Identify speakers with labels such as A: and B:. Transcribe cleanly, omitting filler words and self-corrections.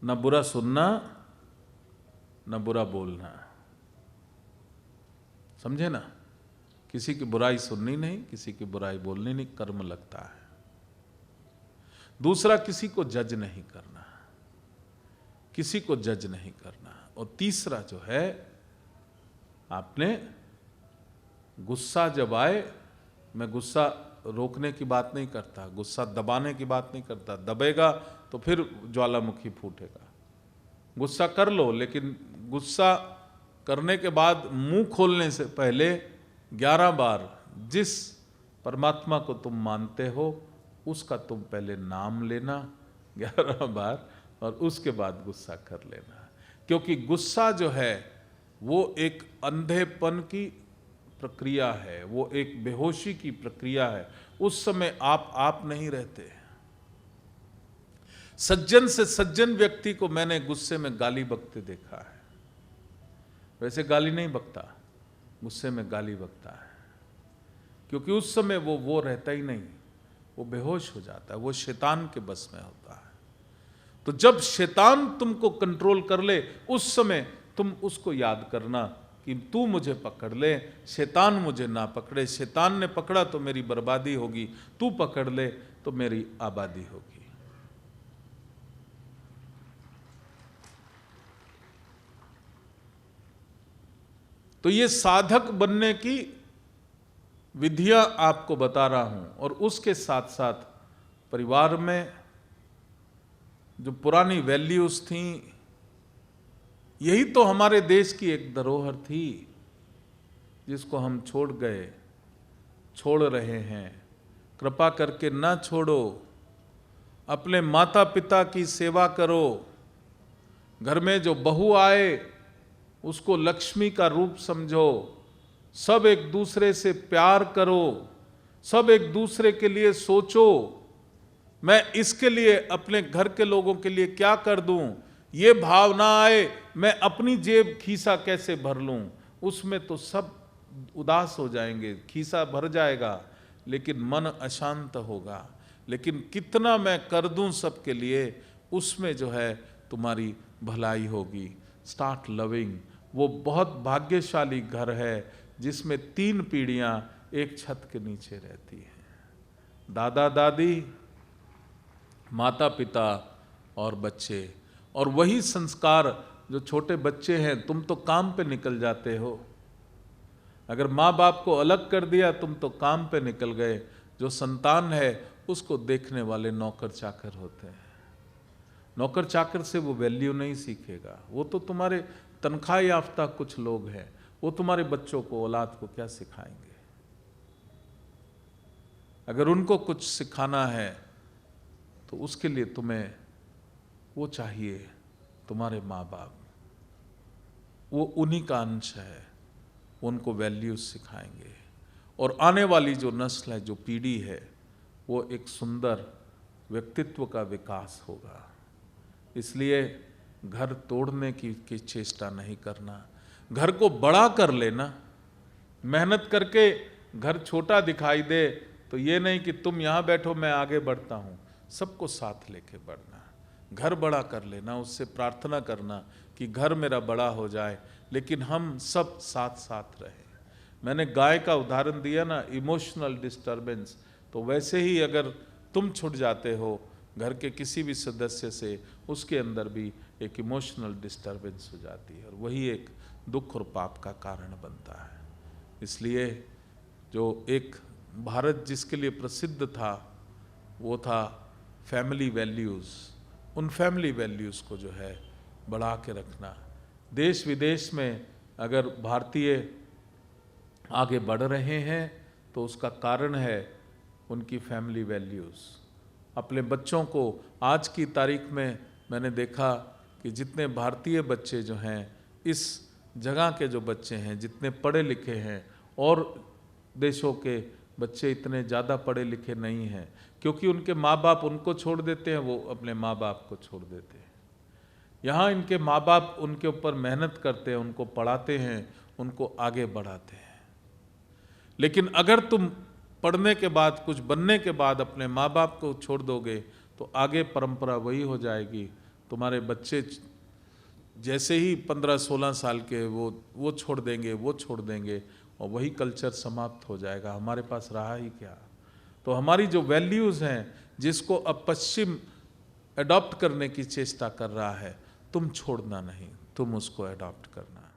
A: न बुरा सुनना न बुरा बोलना। समझे ना? किसी की बुराई सुननी नहीं, किसी की बुराई बोलनी नहीं, कर्म लगता है। दूसरा, किसी को जज नहीं करना, किसी को जज नहीं करना। और तीसरा जो है, आपने गुस्सा जब आए, मैं गुस्सा रोकने की बात नहीं करता, गुस्सा दबाने की बात नहीं करता। दबेगा तो फिर ज्वालामुखी फूटेगा। गुस्सा कर लो, लेकिन गुस्सा करने के बाद मुंह खोलने से पहले 11 बार जिस परमात्मा को तुम मानते हो उसका तुम पहले नाम लेना 11 बार, और उसके बाद गुस्सा कर लेना। क्योंकि गुस्सा जो है वो एक अंधेपन की प्रक्रिया है, वो एक बेहोशी की प्रक्रिया है। उस समय आप नहीं रहते। सज्जन से सज्जन व्यक्ति को मैंने गुस्से में गाली बकते देखा है। वैसे गाली नहीं बकता, गुस्से में गाली बकता है, क्योंकि उस समय वो रहता ही नहीं, वो बेहोश हो जाता है, वो शैतान के बस में होता है। तो जब शैतान तुमको कंट्रोल कर ले, उस समय तुम उसको याद करना कि तू मुझे पकड़ ले, शैतान मुझे ना पकड़े। शैतान ने पकड़ा तो मेरी बर्बादी होगी, तू पकड़ ले तो मेरी आबादी होगी। तो ये साधक बनने की विधियां आपको बता रहा हूं, और उसके साथ साथ परिवार में जो पुरानी वैल्यूज थी, यही तो हमारे देश की एक धरोहर थी जिसको हम छोड़ गए, छोड़ रहे हैं। कृपा करके ना छोड़ो। अपने माता पिता की सेवा करो। घर में जो बहू आए उसको लक्ष्मी का रूप समझो। सब एक दूसरे से प्यार करो, सब एक दूसरे के लिए सोचो। मैं इसके लिए अपने घर के लोगों के लिए क्या कर दूं, ये भावना आए मैं अपनी जेब खीसा कैसे भर लूं, उसमें तो सब उदास हो जाएंगे। खीसा भर जाएगा लेकिन मन अशांत होगा। लेकिन कितना मैं कर दूं सबके लिए, उसमें जो है तुम्हारी भलाई होगी। Start loving. वो बहुत भाग्यशाली घर है जिसमें 3 पीढ़ियां एक छत के नीचे रहती हैं। दादा दादी, माता पिता और बच्चे। और वही संस्कार जो छोटे बच्चे हैं, तुम तो काम पे निकल जाते हो। अगर माँ बाप को अलग कर दिया, तुम तो काम पे निकल गए। जो संतान है उसको देखने वाले नौकर चाकर होते हैं। नौकर चाकर से वो वैल्यू नहीं सीखेगा। वो तो तुम्हारे तनख्वाह याफ्ता कुछ लोग हैं, वो तुम्हारे बच्चों को, औलाद को क्या सिखाएंगे? अगर उनको कुछ सिखाना है तो उसके लिए तुम्हें वो चाहिए, तुम्हारे माँ बाप। वो उन्हीं का अंश है, उनको वैल्यूज सिखाएंगे। और आने वाली जो नस्ल है, जो पीढ़ी है, वो एक सुंदर व्यक्तित्व का विकास होगा। इसलिए घर तोड़ने की चेष्टा नहीं करना। घर को बड़ा कर लेना। मेहनत करके घर छोटा दिखाई दे तो ये नहीं कि तुम यहाँ बैठो मैं आगे बढ़ता हूँ, सबको साथ लेके बढ़ना। घर बड़ा कर लेना, उससे प्रार्थना करना कि घर मेरा बड़ा हो जाए, लेकिन हम सब साथ साथ रहें। मैंने गाय का उदाहरण दिया ना, इमोशनल डिस्टर्बेंस। तो वैसे ही अगर तुम छूट जाते हो घर के किसी भी सदस्य से, उसके अंदर भी एक इमोशनल डिस्टर्बेंस हो जाती है, और वही एक दुख और पाप का कारण बनता है। इसलिए जो एक भारत जिसके लिए प्रसिद्ध था, वो था फैमिली वैल्यूज़। उन फैमिली वैल्यूज़ को जो है बढ़ा के रखना। देश विदेश में अगर भारतीय आगे बढ़ रहे हैं तो उसका कारण है उनकी फैमिली वैल्यूज़। अपने बच्चों को, आज की तारीख में मैंने देखा कि जितने भारतीय बच्चे जो हैं, इस जगह के जो बच्चे हैं, जितने पढ़े लिखे हैं, और देशों के बच्चे इतने ज़्यादा पढ़े लिखे नहीं हैं, क्योंकि उनके माँ बाप उनको छोड़ देते हैं, वो अपने माँ बाप को छोड़ देते हैं। यहाँ इनके माँ बाप उनके ऊपर मेहनत करते हैं, उनको पढ़ाते हैं, उनको आगे बढ़ाते हैं। लेकिन अगर तुम पढ़ने के बाद, कुछ बनने के बाद अपने माँ बाप को छोड़ दोगे तो आगे परंपरा वही हो जाएगी। तुम्हारे बच्चे जैसे ही 15-16 साल के वो छोड़ देंगे और वही कल्चर समाप्त हो जाएगा। हमारे पास रहा ही क्या? तो हमारी जो वैल्यूज़ हैं, जिसको अब पश्चिम अडॉप्ट करने की चेष्टा कर रहा है, तुम छोड़ना नहीं, तुम उसको अडॉप्ट करना।